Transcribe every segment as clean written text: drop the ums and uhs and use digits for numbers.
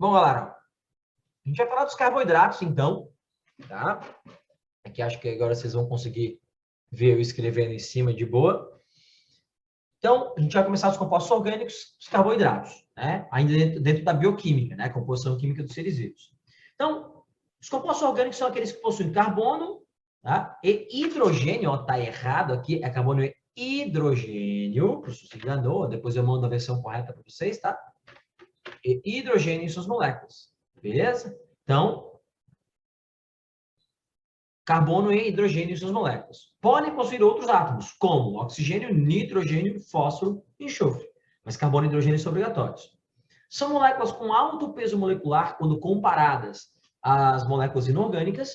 Bom, galera, a gente vai falar dos carboidratos, então, tá? Aqui acho que agora vocês vão conseguir ver eu escrevendo em cima de boa. Então, a gente vai começar os compostos orgânicos, os carboidratos, né? Ainda dentro da bioquímica, né? Composição química dos seres vivos. Então, os compostos orgânicos são aqueles que possuem carbono, tá? E hidrogênio, ó, tá errado aqui, é carbono e hidrogênio, se você enganou, depois eu mando a versão correta para vocês, tá? E hidrogênio em suas moléculas, beleza? Então, carbono e hidrogênio em suas moléculas. Podem possuir outros átomos, como oxigênio, nitrogênio, fósforo e enxofre. Mas carbono e hidrogênio são obrigatórios. São moléculas com alto peso molecular quando comparadas às moléculas inorgânicas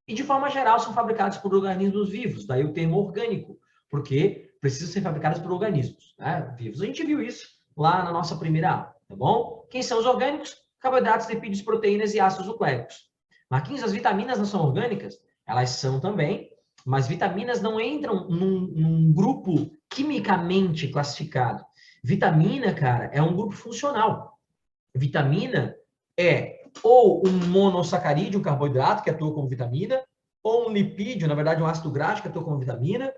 e, de forma geral, são fabricadas por organismos vivos. Daí o termo orgânico, porque precisam ser fabricadas por organismos, né, vivos. A gente viu isso lá na nossa primeira aula, tá bom? Quem são os orgânicos? Carboidratos, lipídios, proteínas e ácidos nucleicos. Marquinhos, as vitaminas não são orgânicas? Elas são também, mas vitaminas não entram num grupo quimicamente classificado. Vitamina, cara, é um grupo funcional. Vitamina é ou um monossacarídeo, um carboidrato que atua como vitamina, ou um lipídio, na verdade um ácido graxo que atua como vitamina,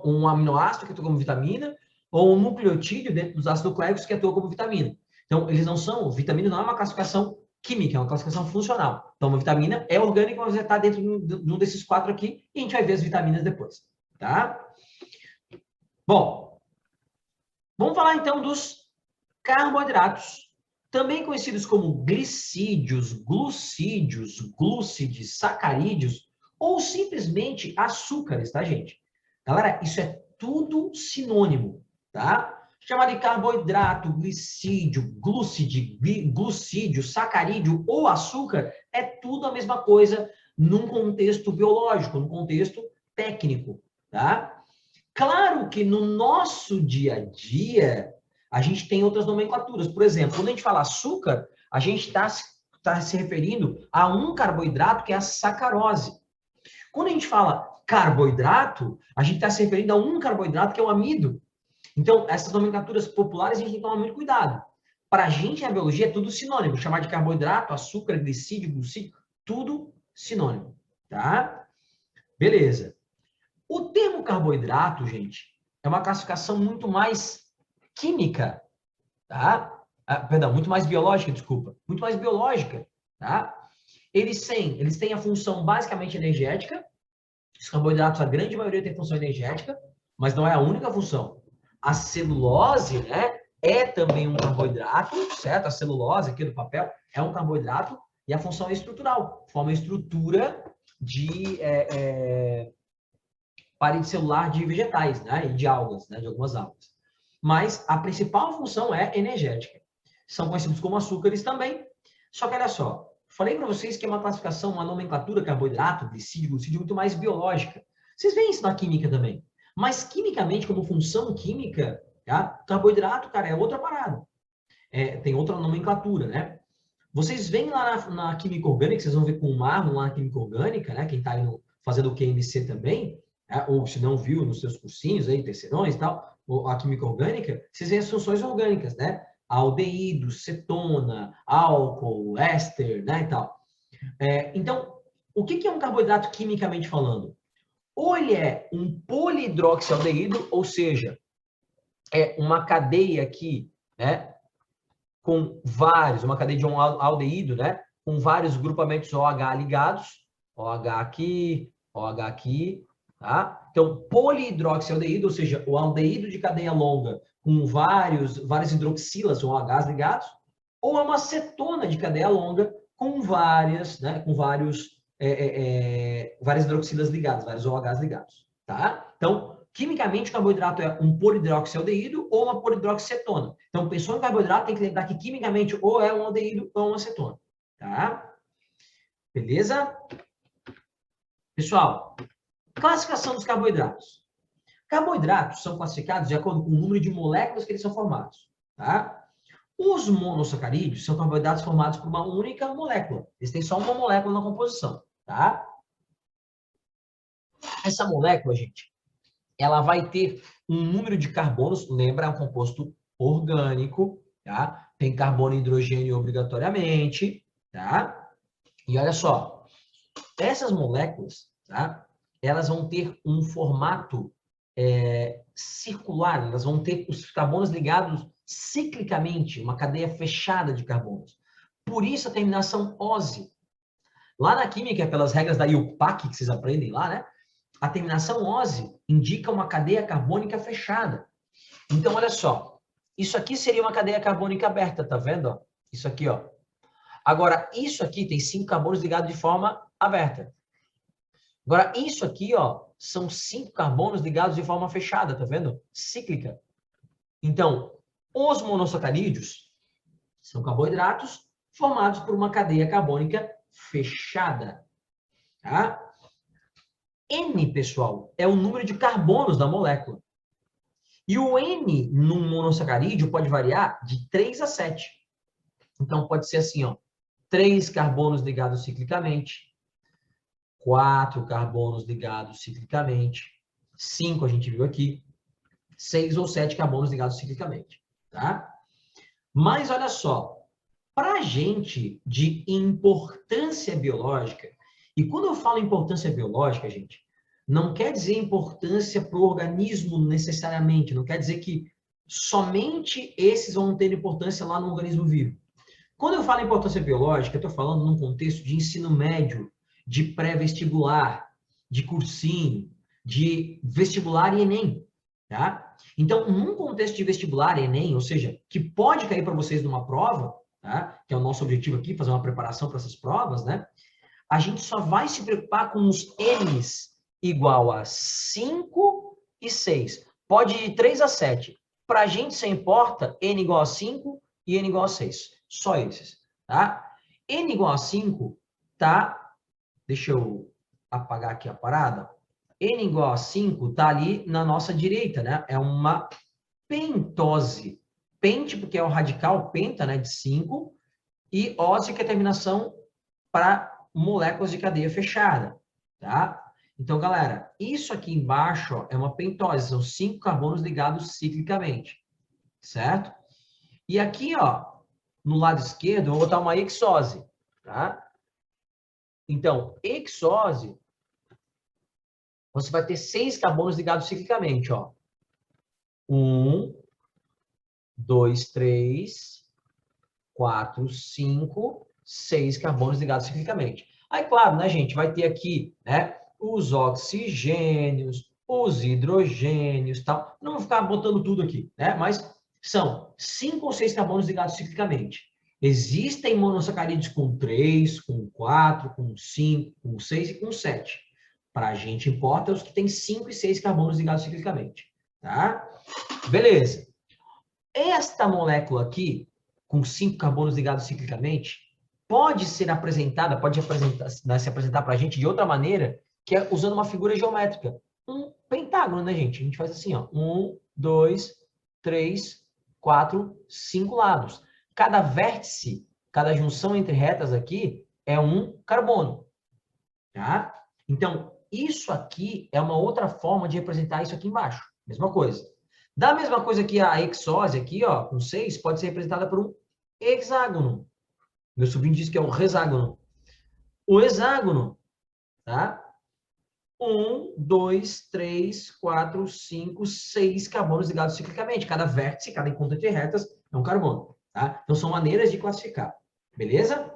um aminoácido que atua como vitamina, ou um nucleotídeo dentro dos ácidos nucleicos que atua como vitamina. Então, eles não são, vitamina não é uma classificação química, é uma classificação funcional. Então, uma vitamina é orgânica, mas vai estar dentro de um desses quatro aqui, e a gente vai ver as vitaminas depois, tá? Bom, vamos falar então dos carboidratos, também conhecidos como glicídios, glucídios, glúcides, sacarídeos, ou simplesmente açúcares, tá, gente? Galera, isso é tudo sinônimo, tá? Chamar de carboidrato, glicídio, glucídio, sacarídeo ou açúcar é tudo a mesma coisa num contexto biológico, num contexto técnico, tá? Claro que no nosso dia a dia, a gente tem outras nomenclaturas. Por exemplo, quando a gente fala açúcar, a gente está se referindo a um carboidrato que é a sacarose. Quando a gente fala carboidrato, a gente está se referindo a um carboidrato que é o amido. Então, essas nomenclaturas populares a gente tem que tomar muito cuidado. Para a gente, na biologia, é tudo sinônimo. Chamar de carboidrato, açúcar, glicídio, glucídio, tudo sinônimo. Tá? Beleza. O termo carboidrato, gente, é uma classificação muito mais química, tá? Perdão, muito mais biológica, desculpa. Muito mais biológica, tá? Eles têm a função basicamente energética. Os carboidratos, a grande maioria tem função energética, mas não é a única função. A celulose, né, é também um carboidrato, certo? A celulose aqui do papel é um carboidrato e a função é estrutural. Forma a estrutura de parede celular de vegetais, né, e de algas, né, de algumas algas. Mas a principal função é energética. São conhecidos como açúcares também. Só que olha só, falei para vocês que é uma classificação, uma nomenclatura carboidrato, glicídio, glucídio muito mais biológica. Vocês veem isso na química também. Mas quimicamente, como função química, tá? Carboidrato, cara, é outra parada. Tem outra nomenclatura, né? Vocês veem lá na química orgânica, vocês vão ver com o Marlon lá na química orgânica, né? Quem está aí fazendo o QMC também, ou se não viu nos seus cursinhos aí, terceirões e tal, a química orgânica, vocês veem as funções orgânicas, né? Aldeído, cetona, álcool, éster, né, e tal. Então, o que é um carboidrato quimicamente falando? Ou ele é um polihidroxialdeído, ou seja, é uma cadeia aqui, né, com vários, uma cadeia de um aldeído, né, com vários grupamentos OH ligados, OH aqui, tá? Então, polihidroxialdeído, ou seja, o aldeído de cadeia longa com várias hidroxilas ou OHs ligados, ou é uma cetona de cadeia longa com várias, né, com várias hidroxilas ligadas, vários OHs ligados, tá? Então, quimicamente, o carboidrato é um polihidroxialdeído ou uma polihidroxicetona. Então, pensou em carboidrato, tem que lembrar que quimicamente ou é um aldeído ou uma cetona, tá? Beleza? Pessoal, classificação dos carboidratos. Carboidratos são classificados de acordo com o número de moléculas que eles são formados, tá? Os monossacarídeos são carboidratos formados por uma única molécula. Eles têm só uma molécula na composição, tá? Essa molécula, gente, ela vai ter um número de carbonos, lembra, é um composto orgânico, tá? Tem carbono e hidrogênio obrigatoriamente, tá? E olha só, essas moléculas, tá? Elas vão ter um formato circular, elas vão ter os carbonos ligados ciclicamente, uma cadeia fechada de carbonos. Por isso a terminação -ose. Lá na química, pelas regras da IUPAC, que vocês aprendem lá, né? A terminação -ose indica uma cadeia carbônica fechada. Então, olha só. Isso aqui seria uma cadeia carbônica aberta, tá vendo? Isso aqui, ó. Agora, isso aqui tem 5 carbonos ligados de forma aberta. Agora, isso aqui, ó, são 5 carbonos ligados de forma fechada, tá vendo? Cíclica. Então, os monossacarídeos são carboidratos formados por uma cadeia carbônica fechada, tá? N, pessoal, é o número de carbonos da molécula. E o N num monossacarídeo pode variar de 3 a 7. Então, pode ser assim, ó, 3 carbonos ligados ciclicamente, 4 carbonos ligados ciclicamente, 5 a gente viu aqui, 6 ou 7 carbonos ligados ciclicamente, tá? Mas olha só, para a gente de importância biológica, e quando eu falo importância biológica, gente, não quer dizer importância para o organismo necessariamente, não quer dizer que somente esses vão ter importância lá no organismo vivo. Quando eu falo importância biológica, eu estou falando num contexto de ensino médio, de pré-vestibular, de cursinho, de vestibular e Enem, tá? Então, num contexto de vestibular e Enem, ou seja, que pode cair para vocês numa prova, tá? Que é o nosso objetivo aqui, fazer uma preparação para essas provas, né? A gente só vai se preocupar com os N's igual a 5 e 6. Pode ir de 3 a 7. Para a gente só importa N igual a 5 e N igual a 6. Só esses, tá? N igual a 5 tá... Deixa eu apagar aqui a parada. N igual a 5 tá ali na nossa direita, né? É uma pentose. Pente, porque é o radical penta, né? De 5. E ose, que é a terminação para moléculas de cadeia fechada, tá? Então, galera, isso aqui embaixo ó, é uma pentose, são 5 carbonos ligados ciclicamente, certo? E aqui, ó, no lado esquerdo, eu vou botar uma hexose, tá? Então, hexose, você vai ter 6 carbonos ligados ciclicamente, ó. 1, 2, 3, 4, 5, 6 carbonos ligados ciclicamente. Aí, claro, né, gente, vai ter aqui, né, os oxigênios, os hidrogênios, tal. Não vou ficar botando tudo aqui, né? Mas são 5 ou 6 carbonos ligados ciclicamente. Existem monossacarídeos com 3, com 4, com 5, com 6 e com 7. Para a gente importa os que têm 5 e 6 carbonos ligados ciclicamente, tá? Beleza. Esta molécula aqui, com 5 carbonos ligados ciclicamente, pode ser apresentada, se apresentar para a gente de outra maneira, que é usando uma figura geométrica. Um pentágono, né, gente? A gente faz assim, ó. 1, 2, 3, 4, 5 lados. Cada vértice, cada junção entre retas aqui é um carbono, tá? Então, isso aqui é uma outra forma de representar isso aqui embaixo. Mesma coisa. Da mesma coisa que a hexose aqui, ó, com 6, pode ser representada por um hexágono. Meu sobrinho disse que é um hexágono. O hexágono, tá? 1, 2, 3, 4, 5, 6 carbonos ligados ciclicamente. Cada vértice, cada encontro entre retas é um carbono, tá? Então, são maneiras de classificar. Beleza?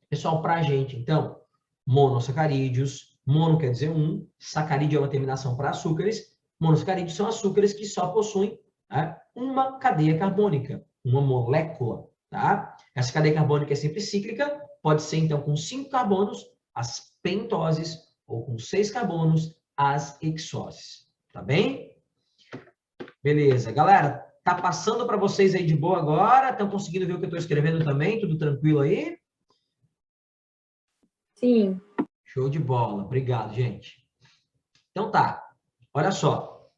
Pessoal, pra gente, então, monossacarídeos, mono quer dizer 1, sacarídeo é uma terminação para açúcares, monossacarídeos são açúcares que só possuem, tá, uma cadeia carbônica, uma molécula, tá? Essa cadeia carbônica é sempre cíclica, pode ser então com 5 carbonos, as pentoses, ou com 6 carbonos, as hexoses, tá bem? Beleza, galera, tá passando para vocês aí de boa agora? Estão conseguindo ver o que eu estou escrevendo também? Tudo tranquilo aí? Sim. Show de bola. Obrigado, gente. Então tá. Olha só.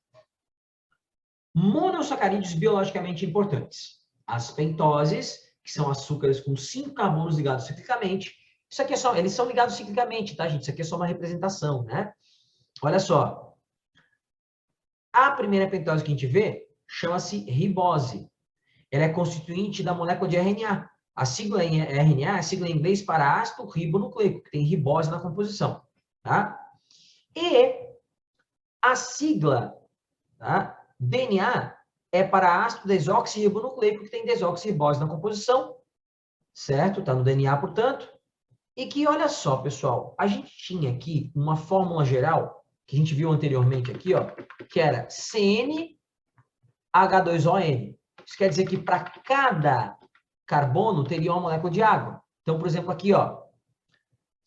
Monossacarídeos biologicamente importantes. As pentoses, que são açúcares com 5 carbonos ligados ciclicamente. Isso aqui é só, eles são ligados ciclicamente, tá, gente? Isso aqui é só uma representação, né? Olha só. A primeira pentose que a gente vê chama-se ribose. ela é constituinte da molécula de RNA. A sigla em RNA é a sigla em inglês para ácido ribonucleico, que tem ribose na composição. Tá? E a sigla, tá, DNA é para ácido desoxirribonucleico, que tem desoxirribose na composição, certo? Está no DNA, portanto. E que, olha só, pessoal, a gente tinha aqui uma fórmula geral, que a gente viu anteriormente aqui, ó, que era CnH2ON. Isso quer dizer que para cada carbono teria uma molécula de água. Então, por exemplo, aqui, ó,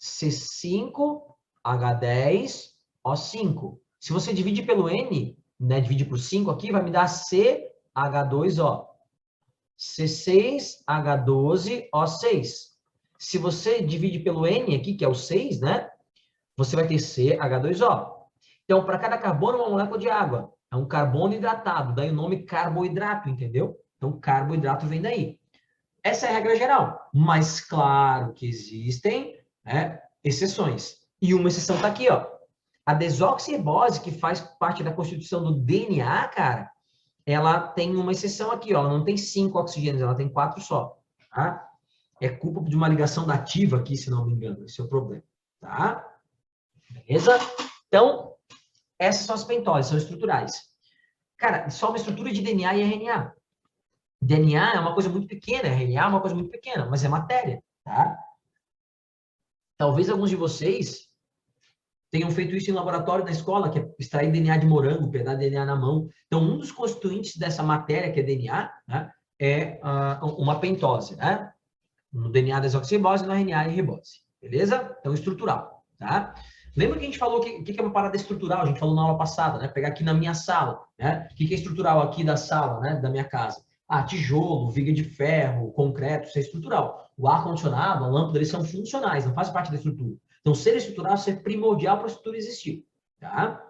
C5H10O5. Se você divide pelo N, né, divide por 5 aqui, vai me dar CH2O. C6H12O6. Se você divide pelo N aqui, que é o 6, né, você vai ter CH2O. Então, para cada carbono, uma molécula de água. É um carbono hidratado, daí o nome carboidrato, entendeu? Então, carboidrato vem daí. Essa é a regra geral. Mas, claro que existem, né, exceções. E uma exceção está aqui, ó. A desoxirribose, que faz parte da constituição do DNA, cara, ela tem uma exceção aqui, ó. Ela não tem 5 oxigênios, ela tem 4 só. Tá? É culpa de uma ligação dativa aqui, se não me engano. Esse é o problema. Tá? Beleza? Então, essas são as pentoses, são estruturais. Cara, só uma estrutura de DNA e RNA. DNA é uma coisa muito pequena, RNA é uma coisa muito pequena, mas é matéria, tá? Talvez alguns de vocês tenham feito isso em laboratório na escola, que é extrair DNA de morango, pegar DNA na mão. Então, um dos constituintes dessa matéria, que é DNA, né, é uma pentose, né? No DNA desoxirribose e no RNA ribose, beleza? Então, estrutural, tá? Lembra que a gente falou que é uma parada estrutural? A gente falou na aula passada, né? Pegar aqui na minha sala, né? O que é estrutural aqui da sala, né? Da minha casa? Ah, tijolo, viga de ferro, concreto, isso é estrutural. O ar-condicionado, a lâmpada, eles são funcionais, não fazem parte da estrutura. Então, ser estrutural é primordial para a estrutura existir, tá?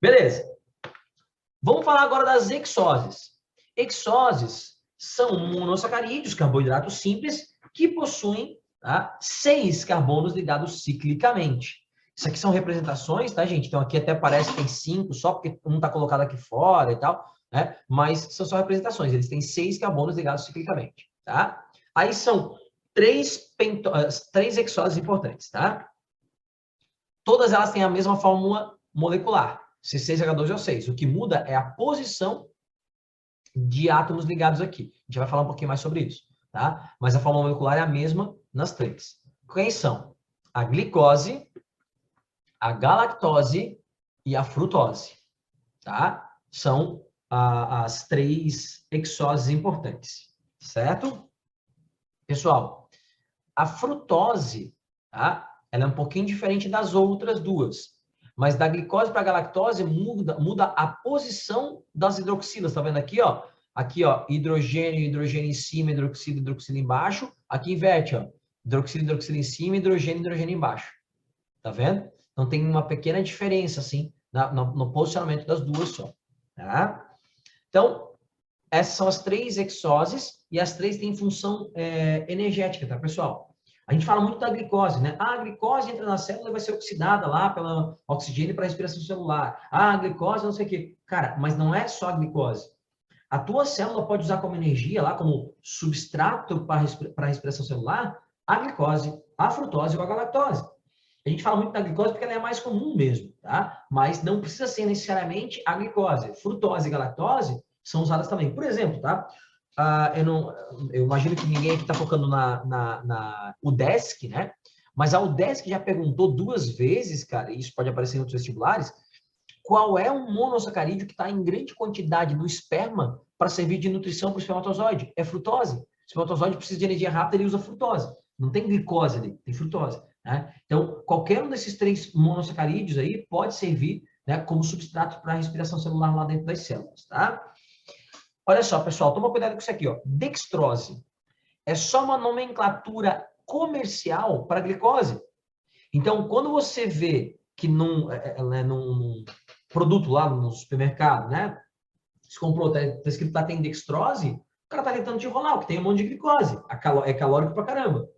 Beleza. Vamos falar agora das exoses. Exoses são monossacarídeos, carboidratos simples, que possuem, tá, 6 carbonos ligados ciclicamente. Isso aqui são representações, tá, gente? Então, aqui até parece que tem 5, só porque um está colocado aqui fora e tal, né? Mas são só representações. Eles têm 6 carbonos ligados ciclicamente, tá? Aí são 3 exoses importantes, tá? Todas elas têm a mesma fórmula molecular, C6H12O6. O que muda é a posição de átomos ligados aqui. A gente vai falar um pouquinho mais sobre isso, tá? Mas a fórmula molecular é a mesma nas 3. Quem são? A glicose, a galactose e a frutose, tá? São as 3 exoses importantes, certo? Pessoal, a frutose, tá? Ela é um pouquinho diferente das outras duas. Mas da glicose para a galactose muda a posição das hidroxilas. Tá vendo aqui, ó? Aqui, ó, hidrogênio, hidrogênio em cima, hidroxila, hidroxila embaixo. Aqui inverte, ó. Hidroxila, hidroxila em cima, hidrogênio, hidrogênio embaixo. Tá vendo? Então tem uma pequena diferença, assim, no posicionamento das duas só. Tá? Então, essas são as 3 exoses e as 3 têm função energética, tá, pessoal? A gente fala muito da glicose, né? A glicose entra na célula e vai ser oxidada lá pelo oxigênio para a respiração celular. A glicose não sei o quê. Cara, mas não é só a glicose. A tua célula pode usar como energia lá, como substrato para a respiração celular, a glicose, a frutose ou a galactose. A gente fala muito da glicose porque ela é mais comum mesmo, tá? Mas não precisa ser necessariamente a glicose. Frutose e galactose são usadas também. Por exemplo, tá? Eu imagino que ninguém aqui está focando na UDESC, né? Mas a UDESC já perguntou 2 vezes, cara, e isso pode aparecer em outros vestibulares, qual é um monossacarídeo que está em grande quantidade no esperma para servir de nutrição para o espermatozoide? É frutose. O espermatozoide precisa de energia rápida, ele usa frutose. Não tem glicose ali, tem frutose. Né? Então, qualquer um desses 3 monossacarídeos aí pode servir, né, como substrato para a respiração celular lá dentro das células, tá? Olha só, pessoal, toma cuidado com isso aqui, ó. Dextrose é só uma nomenclatura comercial para glicose. Então, quando você vê que num produto lá no supermercado, né? Se comprou, tá escrito que tem dextrose, o cara tá tentando te enrolar, porque tem um monte de glicose. É calórico pra caramba.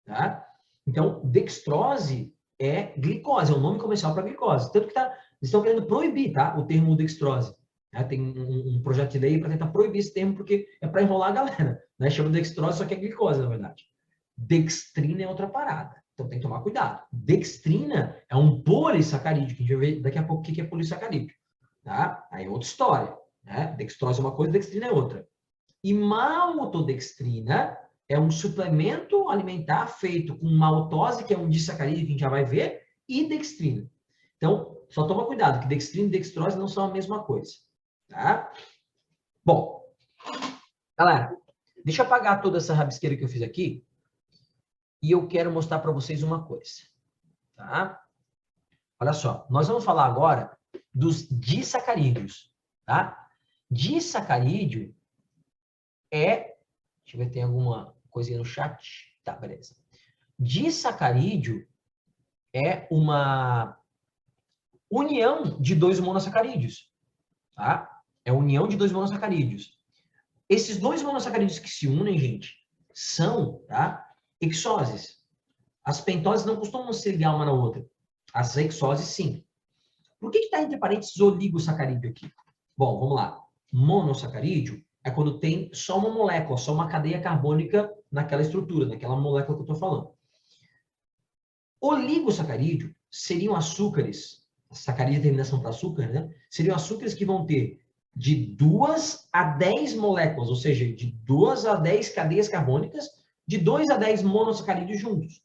Tá? Então, dextrose é glicose, é um nome comercial para glicose. Tanto que eles estão querendo proibir, tá? O termo dextrose. Né? Tem um projeto de lei para tentar proibir esse termo, porque é para enrolar a galera. Né? Chama dextrose, só que é glicose, na verdade. Dextrina é outra parada. Então tem que tomar cuidado. Dextrina é um polissacarídeo, que a gente vai ver daqui a pouco o que é polissacarídeo. Tá? Aí é outra história. Né? Dextrose é uma coisa, dextrina é outra. E maltodextrina é um suplemento alimentar feito com maltose, que é um disacarídeo que a gente já vai ver, e dextrina. Então, só toma cuidado, que dextrina e dextrose não são a mesma coisa. Tá? Bom, galera, deixa eu apagar toda essa rabisqueira que eu fiz aqui e eu quero mostrar para vocês uma coisa. Tá? Olha só, nós vamos falar agora dos disacarídeos. Tá? Disacarídeo é... Deixa eu ver se tem alguma coisinha no chat. Tá, beleza. Disacarídeo é uma união de dois monossacarídeos. Tá? É a união de dois monossacarídeos. Esses dois monossacarídeos que se unem, gente, são, tá, hexoses. As pentoses não costumam se ligar uma na outra. As hexoses, sim. Por que está entre parênteses oligosacarídeo aqui? Bom, vamos lá. Monossacarídeo é quando tem só uma molécula, só uma cadeia carbônica naquela estrutura, naquela molécula que eu estou falando. Oligosacarídeo seriam açúcares, sacarídeo de terminação para açúcar, né? Seriam açúcares que vão ter de 2 a 10 moléculas, ou seja, de 2 a 10 cadeias carbônicas, de 2 a 10 monossacarídeos juntos.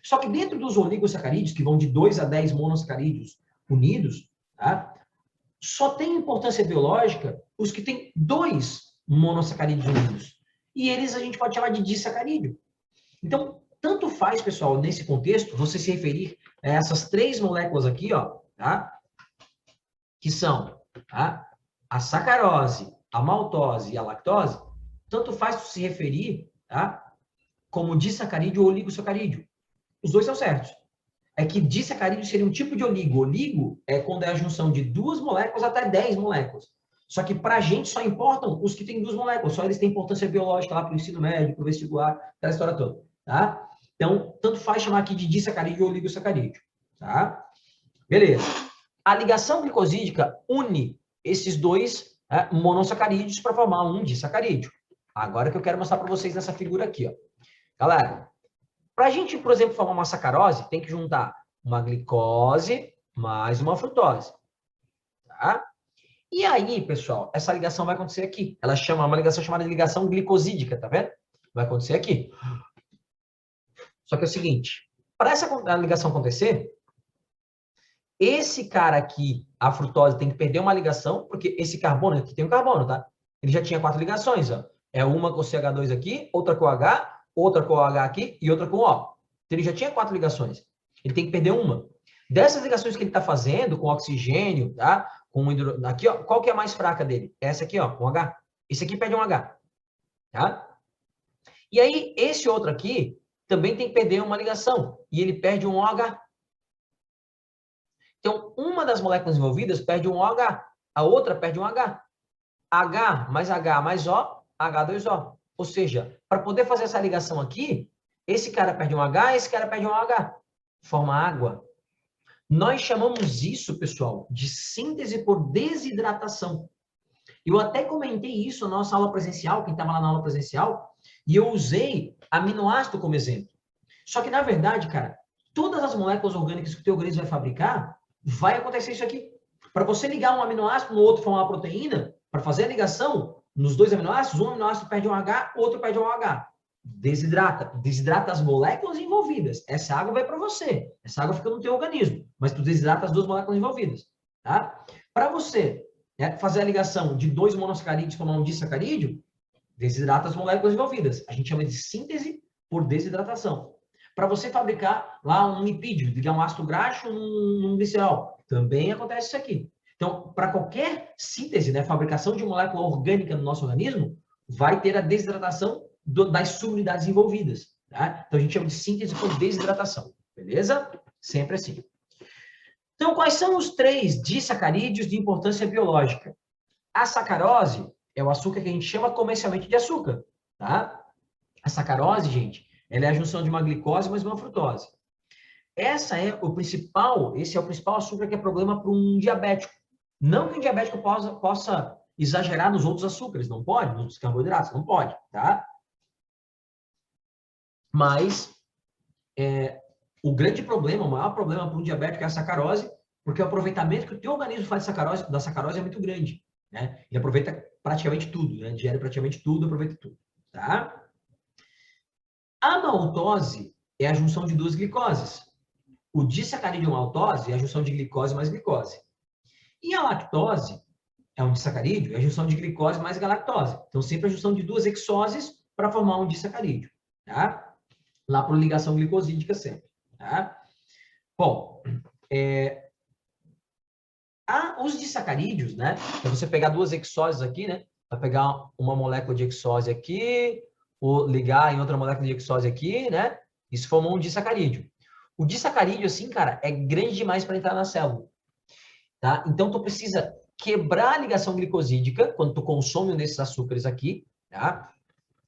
Só que dentro dos oligosacarídeos, que vão de 2 a 10 monossacarídeos unidos, tá? Só tem importância biológica os que têm 2 monossacarídeos unidos. E eles a gente pode chamar de disacarídeo. Então, tanto faz, pessoal, nesse contexto, você se referir a essas 3 moléculas aqui, ó, tá? Que são, tá? A sacarose, a maltose e a lactose, tanto faz se referir, tá? Como disacarídeo ou oligosacarídeo. Os dois são certos. É que disacarídeo seria um tipo de oligo. Oligo é quando é a junção de 2 moléculas até 10 moléculas. Só que para a gente só importam os que têm 2 moléculas. Só eles têm importância biológica lá para o ensino médio, para o vestibular, aquela história toda. Tá? Então, tanto faz chamar aqui de disacarídeo ou oligosacarídeo. Tá? Beleza. A ligação glicosídica une esses dois monossacarídeos para formar um disacarídeo. Agora que eu quero mostrar para vocês nessa figura aqui, ó. Galera, para a gente, por exemplo, formar uma sacarose, tem que juntar uma glicose mais uma frutose. Tá? E aí, pessoal, essa ligação vai acontecer aqui. Ela chama uma ligação chamada de ligação glicosídica, tá vendo? Vai acontecer aqui. Só que é o seguinte, para essa ligação acontecer, esse cara aqui, a frutose, tem que perder uma ligação, porque esse carbono, aqui tem um carbono, tá? Ele já tinha 4 ligações, ó. É uma com o CH2 aqui, outra com o H, outra com o H aqui e outra com o O. Então, ele já tinha 4 ligações. Ele tem que perder uma. Dessas ligações que ele está fazendo com oxigênio, tá? Com hidro... Aqui, ó, qual que é a mais fraca dele? Essa aqui, ó, com H. Esse aqui perde um H, tá? E aí, esse outro aqui também tem que perder uma ligação. E ele perde um OH. Então, uma das moléculas envolvidas perde um OH. A outra perde um H. H mais O, H2O. Ou seja, para poder fazer essa ligação aqui, esse cara perde um H, esse cara perde um OH. Forma água. Nós chamamos isso, pessoal, de síntese por desidratação. Eu até comentei isso na nossa aula presencial, quem estava lá na aula presencial, e eu usei aminoácido como exemplo. Só que, na verdade, cara, todas as moléculas orgânicas que o teu organismo vai fabricar, vai acontecer isso aqui. Para você ligar um aminoácido no outro formar uma proteína, para fazer a ligação nos 2 aminoácidos, um aminoácido perde um H, outro perde um H. Desidrata as moléculas envolvidas. Essa água vai para você. Essa água fica no teu organismo, mas tu desidrata as 2 moléculas envolvidas, tá? Para você fazer a ligação de 2 monossacarídeos formar um disacarídeo, desidrata as moléculas envolvidas. A gente chama de síntese por desidratação. Para você fabricar lá um lipídio, ligar um ácido graxo num glicerol, também acontece isso aqui. Então, para qualquer síntese, né, fabricação de molécula orgânica no nosso organismo, vai ter a desidratação das subunidades envolvidas. Tá? Então, a gente chama de síntese por desidratação. Beleza? Sempre assim. Então, quais são os 3 disacarídeos de importância biológica? A sacarose é o açúcar que a gente chama comercialmente de açúcar. Tá? A sacarose, gente, ela é a junção de uma glicose mais uma frutose. Esse é o principal açúcar que é problema para um diabético. Não que o diabético possa exagerar nos outros açúcares, não pode, nos outros carboidratos, não pode, tá? Mas o grande problema, o maior problema para um diabético é a sacarose, porque o aproveitamento que o teu organismo faz da sacarose é muito grande, né? Ele aproveita praticamente tudo, né? Digere praticamente tudo, aproveita tudo, tá? A maltose é a junção de duas glicoses. O disacarídeo maltose é a junção de glicose mais glicose. E a lactose é um disacarídeo, é a junção de glicose mais galactose. Então, sempre a junção de duas hexoses para formar um disacarídeo, tá? Lá por ligação glicosídica sempre, tá? Bom, os disacarídeos, né? É você pegar duas hexoses aqui, né? Vai pegar uma molécula de hexose aqui, ou ligar em outra molécula de hexose aqui, né? Isso forma um disacarídeo. O disacarídeo, assim, cara, é grande demais para entrar na célula, tá? Então, tu precisa quebrar a ligação glicosídica, quando tu consome um desses açúcares aqui, tá?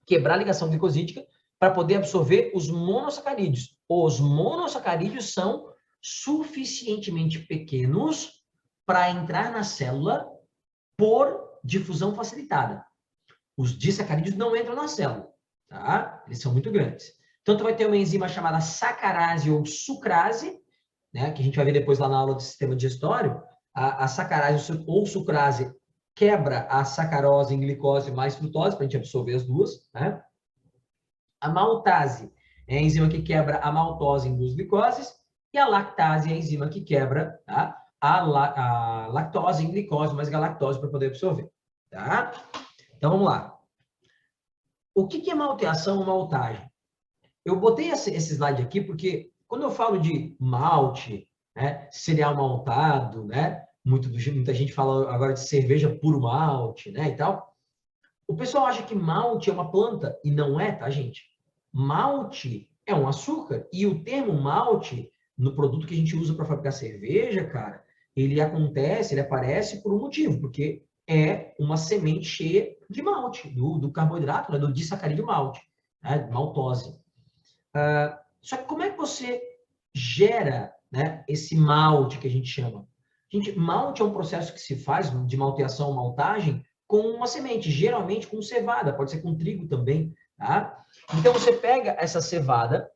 Quebrar a ligação glicosídica para poder absorver os monossacarídeos. Os monossacarídeos são suficientemente pequenos para entrar na célula por difusão facilitada. Os disacarídeos não entram na célula, tá? Eles são muito grandes. Então, tu vai ter uma enzima chamada sacarase ou sucrase, né? Que a gente vai ver depois lá na aula do sistema digestório. A sacarase ou sucrase quebra a sacarose em glicose mais frutose, para a gente absorver as duas, né? A maltase é a enzima que quebra a maltose em duas glicoses, e a lactase é a enzima que quebra, tá? a lactose em glicose mais galactose para poder absorver, tá? Então, vamos lá. O que é malteação ou maltagem? Eu botei esse slide aqui porque quando eu falo de malte, né, cereal maltado, né, muita gente fala agora de cerveja puro malte, né, e tal. O pessoal acha que malte é uma planta e não é, tá, gente? Malte é um açúcar e o termo malte no produto que a gente usa para fabricar cerveja, cara, ele aparece por um motivo, porque é uma semente cheia de malte, do carboidrato, né, do disacarídeo malte, né, maltose. Só que como é que você gera, né, esse malte que a gente chama? Malte é um processo que se faz de malteação ou maltagem com uma semente, geralmente com cevada, pode ser com trigo também, tá? Então você pega essa cevada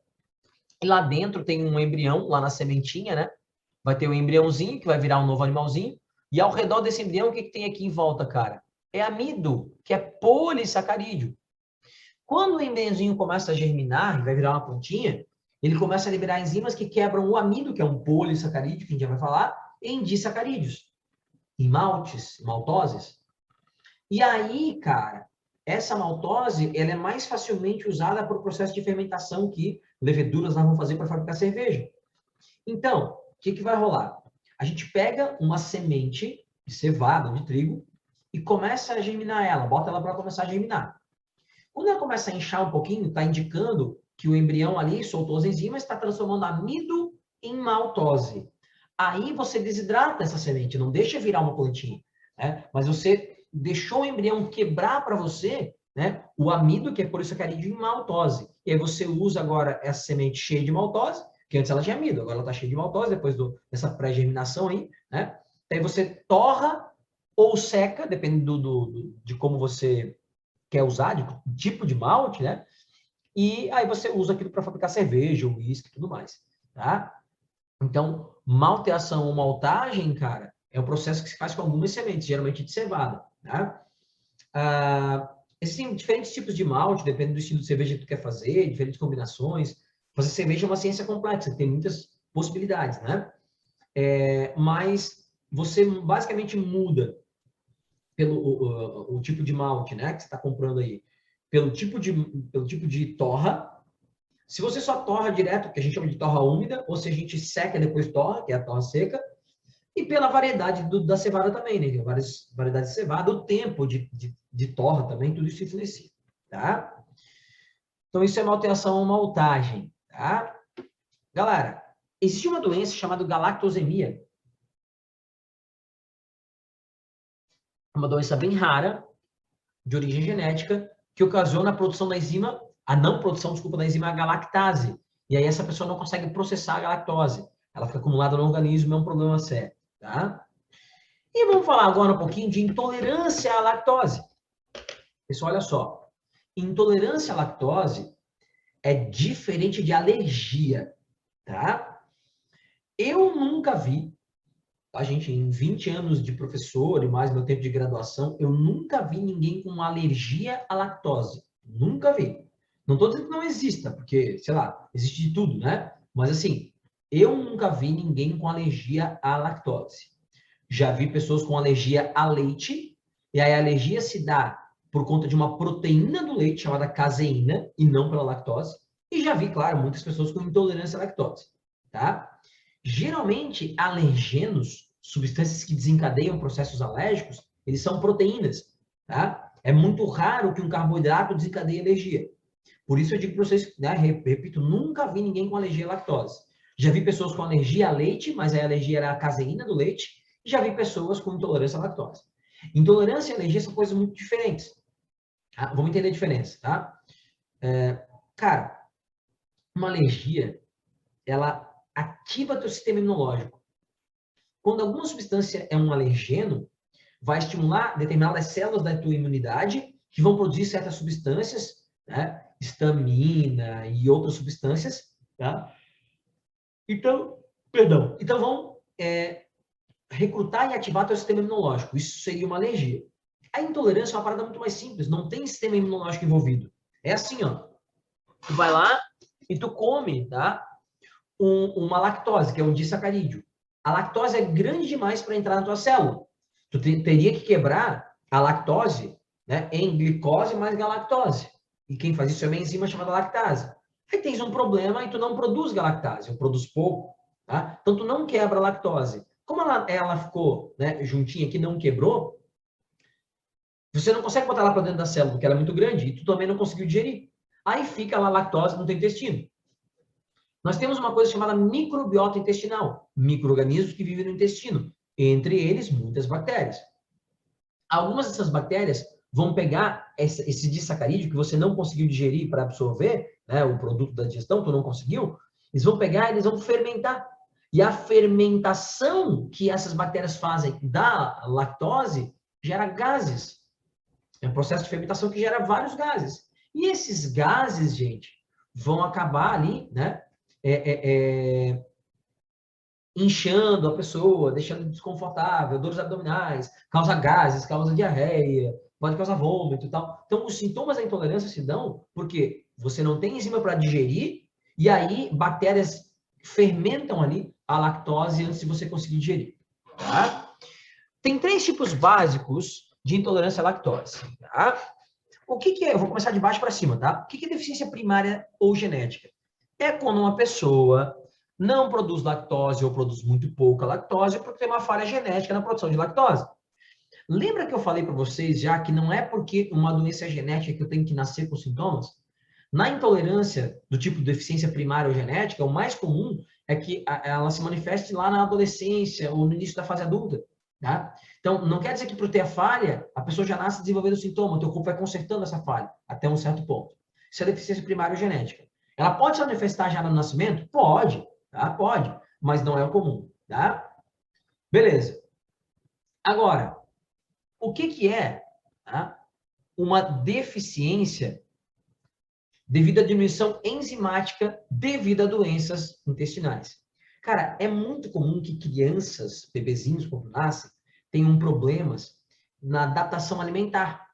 e lá dentro tem um embrião, lá na sementinha, né? Vai ter um embriãozinho que vai virar um novo animalzinho, e ao redor desse embrião, o que tem aqui em volta, cara? É amido, que é polissacarídeo. Quando o embriãozinho começa a germinar e vai virar uma plantinha, ele começa a liberar enzimas que quebram o amido, que é um polissacarídeo, que a gente já vai falar, em disacarídeos, em maltes, maltoses. E aí, cara, essa maltose, ela é mais facilmente usada para o processo de fermentação que leveduras nós vamos fazer para fabricar cerveja. Então, o que vai rolar? A gente pega uma semente de cevada, de trigo, e começa a germinar ela, bota ela para começar a germinar. Quando ela começa a inchar um pouquinho, está indicando que o embrião ali soltou as enzimas, está transformando amido em maltose. Aí você desidrata essa semente, não deixa virar uma plantinha, né? Mas você deixou o embrião quebrar para você, né, o amido, que é polissacarídeo, em maltose. E aí você usa agora essa semente cheia de maltose, que antes ela tinha amido, agora ela está cheia de maltose, depois dessa pré-germinação aí, né? Aí você torra ou seca, dependendo de como você quer usar, de tipo de malte, né? E aí você usa aquilo para fabricar cerveja, uísque e tudo mais, tá? Então, malteação ou maltagem, cara, é um processo que se faz com algumas sementes, geralmente de cevada, né? Existem diferentes tipos de malte, dependendo do estilo de cerveja que tu quer fazer, diferentes combinações. Fazer cerveja é uma ciência complexa, tem muitas possibilidades, né? Mas você basicamente muda pelo o tipo de malte, né, que você está comprando aí, pelo tipo de torra. Se você só torra direto, que a gente chama de torra úmida, ou se a gente seca e depois torra, que é a torra seca, e pela variedade da cevada também, né? Tem várias variedades de cevada, o tempo de torra também, tudo isso influencia, tá? Então, isso é malteação ou maltagem, tá? Galera, existe uma doença chamada galactosemia. Uma doença bem rara, de origem genética, que ocasiona a produção da enzima, a não produção, desculpa, da enzima galactase. E aí essa pessoa não consegue processar a galactose. Ela fica acumulada no organismo, é um problema sério, tá? E vamos falar agora um pouquinho de intolerância à lactose. Pessoal, olha só. Intolerância à lactose é diferente de alergia, tá? Eu nunca vi, a gente, em 20 anos de professor e mais meu tempo de graduação, eu nunca vi ninguém com alergia à lactose. Nunca vi. Não estou dizendo que não exista, porque, sei lá, existe de tudo, né? Mas assim, eu nunca vi ninguém com alergia à lactose. Já vi pessoas com alergia a leite, e aí a alergia se dá por conta de uma proteína do leite chamada caseína, e não pela lactose. E já vi, claro, muitas pessoas com intolerância à lactose, tá? Geralmente, alergenos, substâncias que desencadeiam processos alérgicos, eles são proteínas, tá? É muito raro que um carboidrato desencadeie alergia. Por isso eu digo para vocês, né, repito, nunca vi ninguém com alergia à lactose. Já vi pessoas com alergia a leite, mas a alergia era a caseína do leite. E já vi pessoas com intolerância à lactose. Intolerância e alergia são coisas muito diferentes. Tá? Vamos entender a diferença, tá? Cara, uma alergia, ela ativa teu sistema imunológico. Quando alguma substância é um alergeno, vai estimular determinadas células da tua imunidade que vão produzir certas substâncias, né? Histamina e outras substâncias, tá? Então, perdão. Então vão recrutar e ativar teu sistema imunológico. Isso seria uma alergia. A intolerância é uma parada muito mais simples. Não tem sistema imunológico envolvido. É assim, ó. Tu vai lá e tu come, tá? Uma lactose, que é um disacarídeo. A lactose é grande demais para entrar na tua célula. Tu teria que quebrar a lactose, né, em glicose mais galactose. E quem faz isso é uma enzima chamada lactase. Aí tens um problema e tu não produz galactase, ou produz pouco, tá? Então tu não quebra a lactose. Como ela ficou, né, juntinha aqui, não quebrou, você não consegue botar ela para dentro da célula, porque ela é muito grande, e tu também não conseguiu digerir. Aí fica lá a lactose no teu intestino. Nós temos uma coisa chamada microbiota intestinal, micro-organismos que vivem no intestino, entre eles muitas bactérias. Algumas dessas bactérias vão pegar esse disacarídeo que você não conseguiu digerir para absorver, né, o produto da digestão, tu não conseguiu, eles vão pegar e eles vão fermentar. E a fermentação que essas bactérias fazem da lactose gera gases. É um processo de fermentação que gera vários gases. E esses gases, gente, vão acabar ali, né, inchando a pessoa, deixando desconfortável, dores abdominais, causa gases, causa diarreia, pode causar vômito e tal. Então, os sintomas da intolerância se dão porque você não tem enzima para digerir e aí bactérias fermentam ali a lactose antes de você conseguir digerir. Tá? Tem 3 tipos básicos de intolerância à lactose. Tá? O que é? Eu vou começar de baixo para cima, tá? O que é deficiência primária ou genética? É quando uma pessoa não produz lactose ou produz muito pouca lactose porque tem uma falha genética na produção de lactose. Lembra que eu falei para vocês já que não é porque uma doença é genética que eu tenho que nascer com sintomas? Na intolerância do tipo de deficiência primária ou genética, o mais comum é que ela se manifeste lá na adolescência ou no início da fase adulta. Tá? Então, não quer dizer que por ter a falha, a pessoa já nasce desenvolvendo sintoma, o teu corpo vai consertando essa falha até um certo ponto. Isso é deficiência primária ou genética. Ela pode se manifestar já no nascimento? Pode, tá? Pode, mas não é o comum, tá? Beleza. Agora, o que é, tá, uma deficiência devido à diminuição enzimática devido a doenças intestinais? Cara, é muito comum que crianças, bebezinhos, quando nascem, tenham problemas na adaptação alimentar,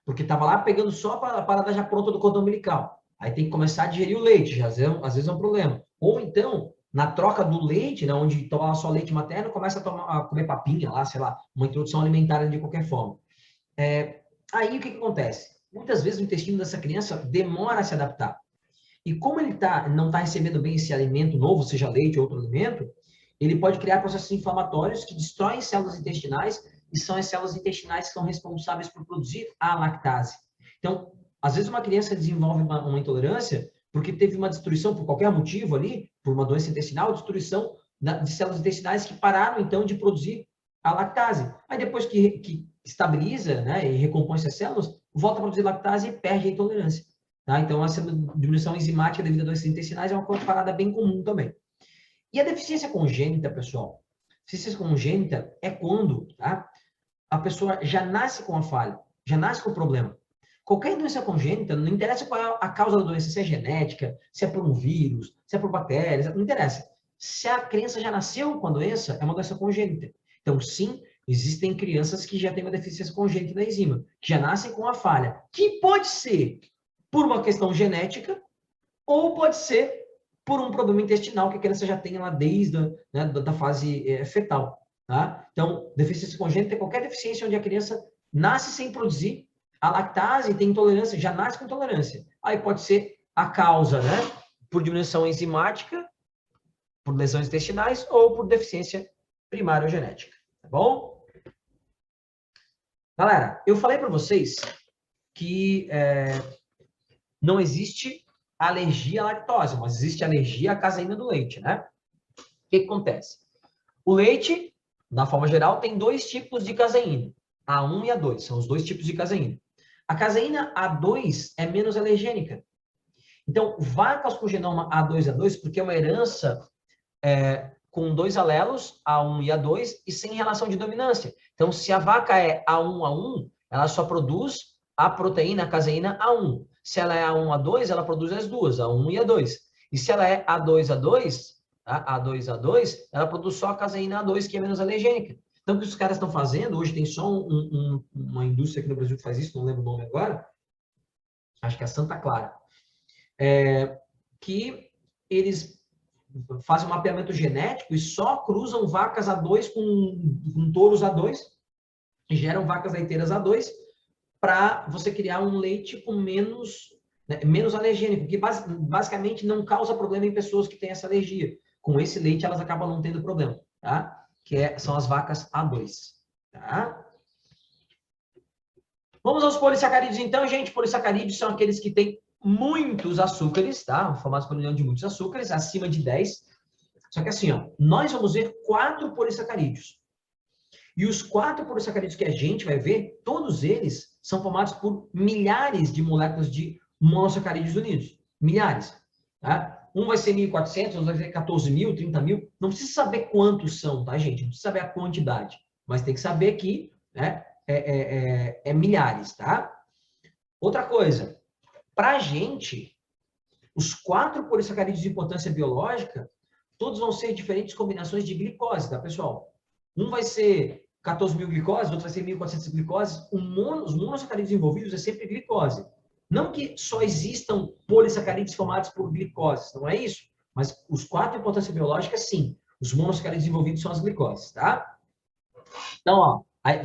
porque estava lá pegando só a parada já pronta do cordão umbilical. Aí tem que começar a digerir o leite, já às vezes é um problema. Ou então, na troca do leite, né, onde toma só leite materno, começa a comer papinha lá, sei lá, uma introdução alimentar de qualquer forma. Aí o que acontece? Muitas vezes o intestino dessa criança demora a se adaptar. E como ele não está recebendo bem esse alimento novo, seja leite ou outro alimento, ele pode criar processos inflamatórios que destroem células intestinais e são as células intestinais que são responsáveis por produzir a lactase. Então, às vezes uma criança desenvolve uma intolerância porque teve uma destruição, por qualquer motivo ali, por uma doença intestinal, destruição de células intestinais que pararam, então, de produzir a lactase. Aí depois que estabiliza, né, e recompõe essas células, volta a produzir lactase e perde a intolerância. Tá? Então, essa diminuição enzimática devido a doenças intestinais é uma parada bem comum também. E a deficiência congênita, pessoal, Deficiência congênita é quando, tá, a pessoa já nasce com a falha, já nasce com o problema. Qualquer doença congênita, não interessa qual é a causa da doença, se é genética, se é por um vírus, se é por bactérias, não interessa. Se a criança já nasceu com a doença, é uma doença congênita. Então, sim, existem crianças que já têm uma deficiência congênita da enzima, que já nascem com a falha, que pode ser por uma questão genética ou pode ser por um problema intestinal que a criança já tem lá desde né, da fase fetal. Tá? Então, deficiência congênita é qualquer deficiência onde a criança nasce sem produzir a lactase, tem intolerância, já nasce com intolerância. Aí pode ser a causa, né, por diminuição enzimática, por lesões intestinais ou por deficiência primária ou genética. Tá bom? Galera, eu falei para vocês que não existe alergia à lactose, mas existe alergia à caseína do leite, né? O que acontece? O leite, na forma geral, tem dois tipos de caseína, A1 e A2, são os dois tipos de caseína. A caseína A2 é menos alergênica. Então, vacas com genoma A2 A2, porque é uma herança com dois alelos, A1 e A2, e sem relação de dominância. Então, se a vaca é A1 A1, ela só produz a proteína, a caseína A1. Se ela é A1 A2, ela produz as duas, A1 e A2. E se ela é A2 A2, A2 A2, ela produz só a caseína A2, que é menos alergênica. Então, o que os caras estão fazendo, hoje tem só uma indústria aqui no Brasil que faz isso, não lembro o nome agora, acho que é a Santa Clara, que eles fazem um mapeamento genético e só cruzam vacas A2 com touros A2 e geram vacas leiteiras A2 para você criar um leite com menos alergênico, que basicamente não causa problema em pessoas que têm essa alergia. Com esse leite, elas acabam não tendo problema, tá? São as vacas A2, tá? Vamos aos polissacarídeos, então, gente. Polissacarídeos são aqueles que têm muitos açúcares, tá? Formados por união de muitos açúcares, acima de 10. Só que assim, ó, nós vamos ver 4 polissacarídeos. E os 4 polissacarídeos que a gente vai ver, todos eles são formados por milhares de moléculas de monossacarídeos unidos. Milhares. Tá? Um vai ser 1.400, outro vai ser 14.000, 30.000. Não precisa saber quantos são, tá, gente? Não precisa saber a quantidade. Mas tem que saber que, né, milhares, tá? Outra coisa. Para a gente, os 4 polissacarídeos de importância biológica, todos vão ser diferentes combinações de glicose, tá, pessoal? Um vai ser 14.000 glicoses, outro vai ser 1.400 glicoses. Os monossacarídeos envolvidos é sempre glicose. Não que só existam polissacarídeos formados por glicoses, não é isso. Mas os 4 de importância biológica, sim. Os monossacarídeos envolvidos são as glicoses, tá? Então, ó,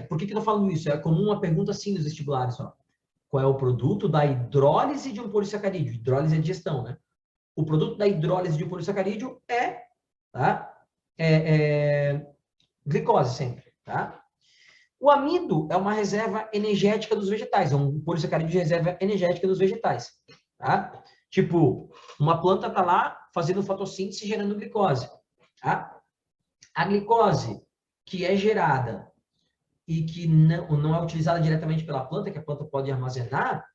por que eu tô falando isso? É comum uma pergunta assim nos vestibulares, ó. Qual é o produto da hidrólise de um polissacarídeo? Hidrólise é digestão, né? O produto da hidrólise de um polissacarídeo é, tá? Glicose sempre, tá? O amido é uma reserva energética dos vegetais, é um polissacarídeo de reserva energética dos vegetais, tá? Tipo, uma planta tá lá fazendo fotossíntese gerando glicose, tá? A glicose que é gerada e que não é utilizada diretamente pela planta, que a planta pode armazenar,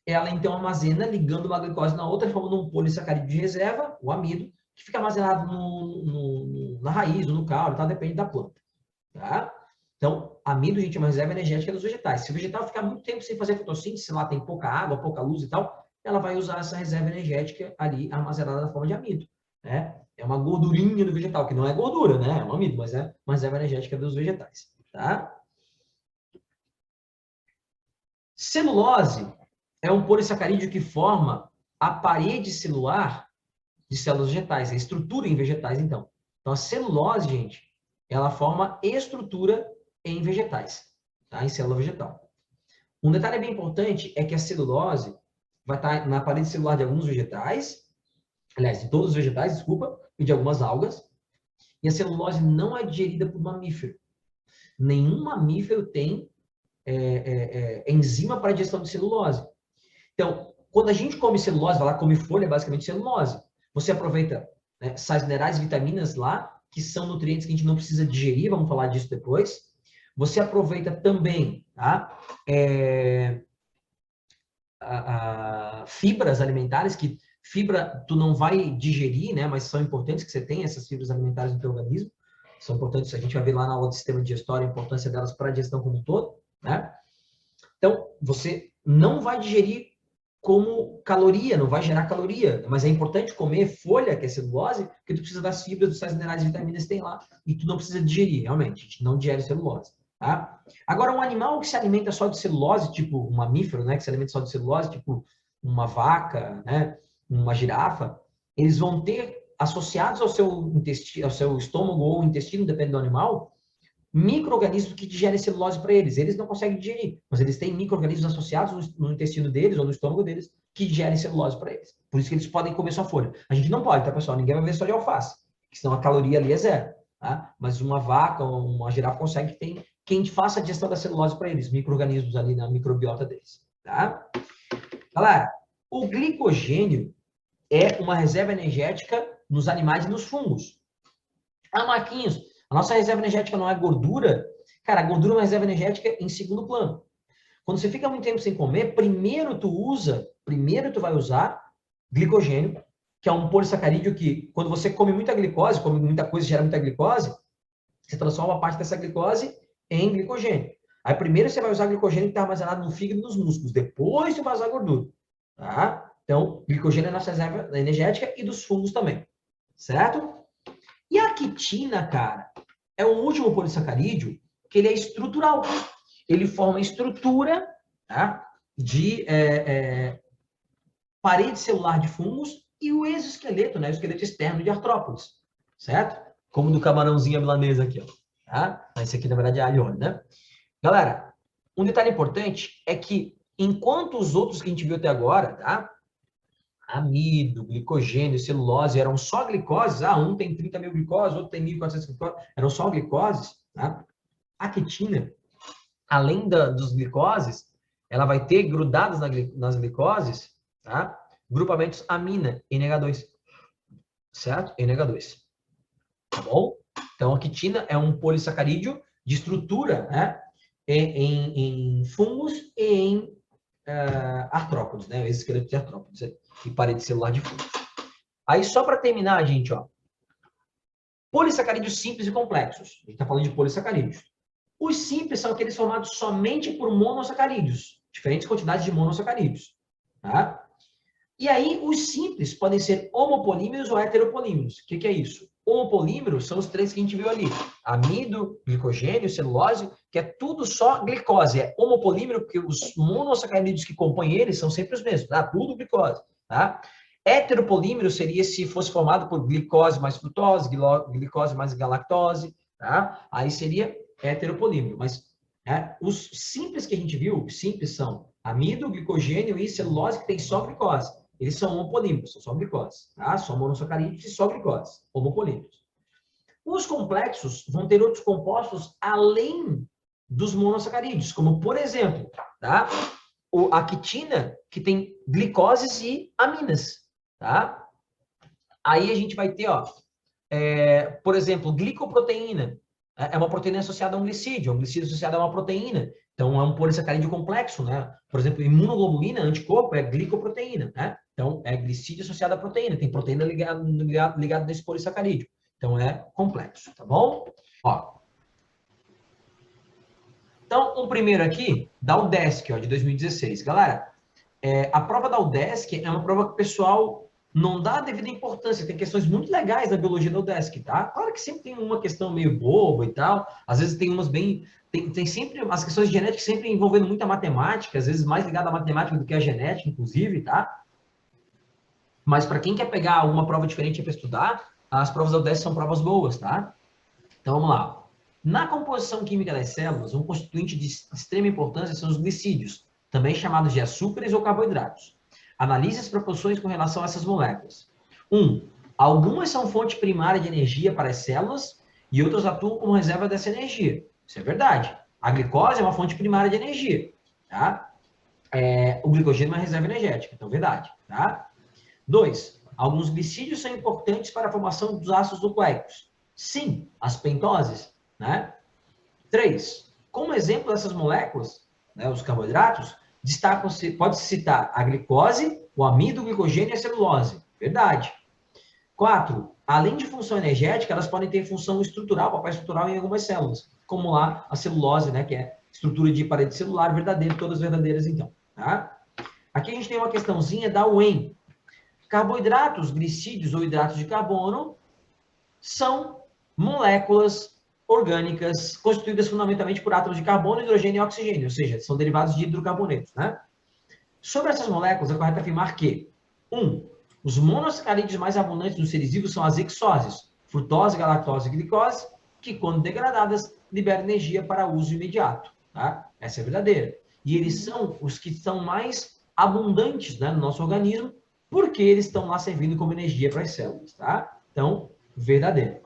ela então armazena ligando uma glicose na outra, formando um polissacarídeo de reserva, o amido, que fica armazenado na raiz ou no caule, tá? Depende da planta. Tá? Então, amido, gente, é uma reserva energética dos vegetais. Se o vegetal ficar muito tempo sem fazer fotossíntese, se lá tem pouca água, pouca luz e tal, ela vai usar essa reserva energética ali armazenada na forma de amido. Né? É uma gordurinha do vegetal, que não é gordura, né? É um amido, mas é uma reserva energética dos vegetais. Tá? Celulose é um polissacarídeo que forma a parede celular de células vegetais, a estrutura em vegetais, então. Então, a celulose, gente, ela forma estrutura em vegetais, tá? Em célula vegetal. Um detalhe bem importante é que a celulose vai estar na parede celular de alguns vegetais, aliás, de todos os vegetais, desculpa, e de algumas algas, e a celulose não é digerida por mamífero. Nenhum mamífero tem enzima para digestão de celulose. Então, quando a gente come celulose, vai lá, come folha, é basicamente celulose. Você aproveita, né, sais minerais, vitaminas lá, que são nutrientes que a gente não precisa digerir, vamos falar disso depois. Você aproveita também, tá? Fibras alimentares, que fibra tu não vai digerir, né, mas são importantes que você tenha essas fibras alimentares no teu organismo. são importantes, a gente vai ver lá na aula de sistema digestório a importância delas para a digestão como um todo, né? Então, você não vai digerir como caloria, não vai gerar caloria, mas é importante comer folha, que é celulose, porque tu precisa das fibras, dos sais minerais e vitaminas que tem lá, e tu não precisa digerir, realmente, a gente não digere celulose, tá? Agora, um animal que se alimenta só de celulose, tipo um mamífero, né, que se alimenta só de celulose, tipo uma vaca, né, uma girafa, eles vão ter associados ao seu intestino, ao seu estômago ou intestino, depende do animal, micro-organismos que digerem celulose para eles. Eles não conseguem digerir, mas eles têm micro-organismos associados no intestino deles ou no estômago deles que digerem celulose para eles. Por isso que eles podem comer só folha. A gente não pode, tá, pessoal? Ninguém vai ver só de alface, porque senão a caloria ali é zero. Tá? Mas uma vaca ou uma girafa consegue que tem quem faça a digestão da celulose para eles, micro-organismos ali na microbiota deles. Tá? Galera, o glicogênio é uma reserva energética nos animais e nos fungos. Ah, Marquinhos, a nossa reserva energética não é gordura? Cara, a gordura é uma reserva energética em segundo plano. Quando você fica muito tempo sem comer, primeiro tu vai usar glicogênio, que é um polissacarídeo que, quando você come muita glicose, come muita coisa, gera muita glicose, você transforma parte dessa glicose em glicogênio. Aí primeiro você vai usar glicogênio que está armazenado no fígado e nos músculos, depois você vai usar gordura. Tá? Então, glicogênio é a nossa reserva energética e dos fungos também. Certo? E a quitina, cara, é o último polissacarídeo que ele é estrutural. Ele forma estrutura, tá, de parede celular de fungos e o exoesqueleto, né, o esqueleto externo de artrópodes, certo? Como do camarãozinho milanesa aqui, ó. Tá? Esse aqui, na verdade, é alho e óleo, né? Galera, um detalhe importante é que, enquanto os outros que a gente viu até agora, tá? Amido, glicogênio, celulose, eram só glicoses. Ah, um tem 30 mil glicoses, outro tem 1.400 glicoses. Eram só glicoses. Tá? A quitina, além dos glicoses, ela vai ter grudadas nas glicoses, tá? Grupamentos amina, NH2. Certo? NH2. Tá bom? Então, a quitina é um polissacarídeo de estrutura, né? Em fungos e em artrópodes, né? Exoesqueleto de artrópodes e parede celular de fungos. Aí, só para terminar, gente, ó. Polissacarídeos simples e complexos. A gente está falando de polissacarídeos. Os simples são aqueles formados somente por monossacarídeos, diferentes quantidades de monossacarídeos. Tá? E aí, os simples podem ser homopolímeros ou heteropolímeros. O que é isso? Homopolímeros são os três que a gente viu ali. Amido, glicogênio, celulose, que é tudo só glicose. É homopolímero porque os monossacarídeos que compõem eles são sempre os mesmos. Tá? Tudo glicose. Tá? Heteropolímero seria se fosse formado por glicose mais frutose, glicose mais galactose. Tá? Aí seria heteropolímero. Mas os simples que a gente viu, os simples são amido, glicogênio e celulose que tem só glicose. Eles são homopolímeros, são só glicose, tá? Só monossacarídeos e só glicose, homopolímeros. Os complexos vão ter outros compostos além dos monossacarídeos, como, por exemplo, tá? A quitina, que tem glicoses e aminas, tá? Aí a gente vai ter, ó, por exemplo, glicoproteína. É uma proteína associada a um glicídio associado a uma proteína. Então, é um polissacarídeo complexo, né? Por exemplo, imunoglobulina, anticorpo, é glicoproteína, né? Então, é glicídio associado à proteína. Tem proteína ligada nesse polissacarídeo. Então, é complexo, tá bom? Ó. Então, o primeiro aqui, da UDESC, ó, de 2016. Galera, a prova da UDESC é uma prova que o pessoal não dá a devida importância. Tem questões muito legais da biologia da UDESC, tá? Claro que sempre tem uma questão meio boba e tal. Às vezes tem umas bem... Tem sempre... As questões de genética sempre envolvendo muita matemática, às vezes mais ligada à matemática do que à genética, inclusive, tá? Mas para quem quer pegar uma prova diferente para estudar, as provas da UDESC são provas boas, tá? Então, vamos lá. Na composição química das células, um constituinte de extrema importância são os glicídios, também chamados de açúcares ou carboidratos. Analise as proporções com relação a essas moléculas. 1. Algumas são fonte primária de energia para as células e outras atuam como reserva dessa energia. Isso é verdade. A glicose é uma fonte primária de energia. Tá? O glicogênio é uma reserva energética. Então, verdade. Tá? 2. Alguns glicídios são importantes para a formação dos ácidos nucleicos. Sim, as pentoses. Né? 3. Como exemplo dessas moléculas, né, os carboidratos, pode-se citar a glicose, o amido, o glicogênio e a celulose. Verdade. 4. além de função energética, elas podem ter função estrutural, papel estrutural em algumas células, como lá a celulose, né, que é estrutura de parede celular verdadeira, todas verdadeiras então, tá? Aqui a gente tem uma questãozinha da UEM. Carboidratos, glicídios ou hidratos de carbono são moléculas orgânicas constituídas fundamentalmente por átomos de carbono, hidrogênio e oxigênio, ou seja, são derivados de hidrocarbonetos, né? Sobre essas moléculas, é correto afirmar que 1. Os monossacarídeos mais abundantes dos seres vivos são as hexoses, frutose, galactose e glicose, que, quando degradadas, liberam energia para uso imediato. Tá? Essa é verdadeira. E eles são os que são mais abundantes, né, no nosso organismo, porque eles estão lá servindo como energia para as células. Tá? Então, verdadeiro.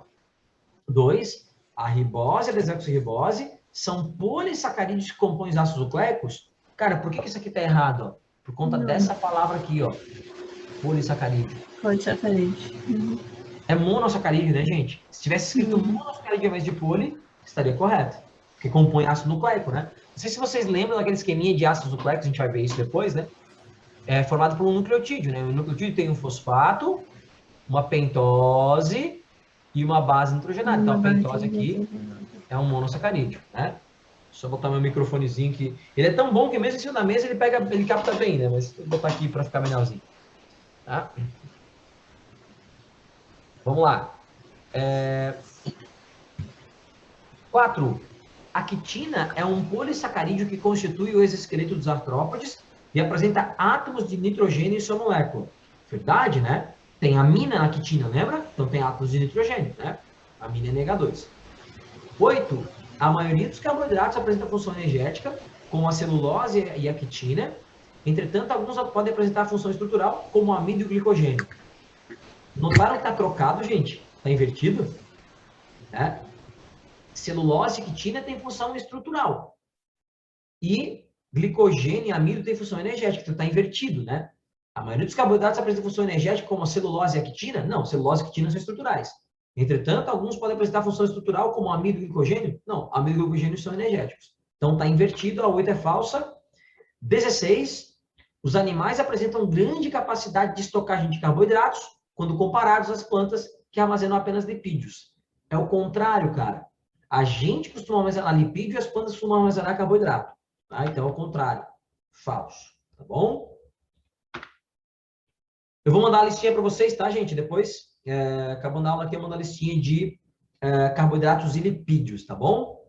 2. A ribose e a desoxirribose são polissacarídeos que compõem os ácidos nucleicos. Cara, por que isso aqui está errado? Ó? Por conta dessa palavra aqui, ó. Polissacarídeo. Polissacarídeo. É monossacarídeo, né, gente? Se tivesse escrito monossacarídeo ao invés de poli, estaria correto. Porque compõe ácido nucleico, né? Não sei se vocês lembram daquele esqueminha de ácidos nucleicos, a gente vai ver isso depois, né? É formado por um nucleotídeo, né? O nucleotídeo tem um fosfato, uma pentose e uma base nitrogenada. Então, a pentose aqui é um monossacarídeo, né? Só botar meu microfonezinho aqui. Ele é tão bom que mesmo em cima da mesa ele capta bem, né? Mas vou botar aqui para ficar melhorzinho. Tá? Vamos lá. 4. A quitina é um polissacarídeo que constitui o exoesqueleto dos artrópodes e apresenta átomos de nitrogênio em sua molécula. Verdade, né? Tem amina na quitina, lembra? Então tem átomos de nitrogênio, né? Amina é NH2. 8. A maioria dos carboidratos apresenta função energética, como a celulose e a quitina. Entretanto, alguns podem apresentar função estrutural, como o amido e o glicogênio. Notaram que está trocado, gente? Está invertido? Né? Celulose e quitina tem função estrutural. E glicogênio e amido tem função energética, então está invertido, né? A maioria dos carboidratos apresenta função energética, como a celulose e a quitina? Não, celulose e quitina são estruturais. Entretanto, alguns podem apresentar função estrutural, como amido e glicogênio? Não, amido e glicogênio são energéticos. Então está invertido, a 8 é falsa. 16. Os animais apresentam grande capacidade de estocagem de carboidratos, quando comparados às plantas que armazenam apenas lipídios. É o contrário, cara. A gente costuma armazenar lipídio e as plantas costumam armazenar carboidrato. Tá? Então, é o contrário. Falso. Tá bom? Eu vou mandar a listinha para vocês, tá, gente? Depois, acabando a aula aqui, eu mando a listinha de carboidratos e lipídios, tá bom?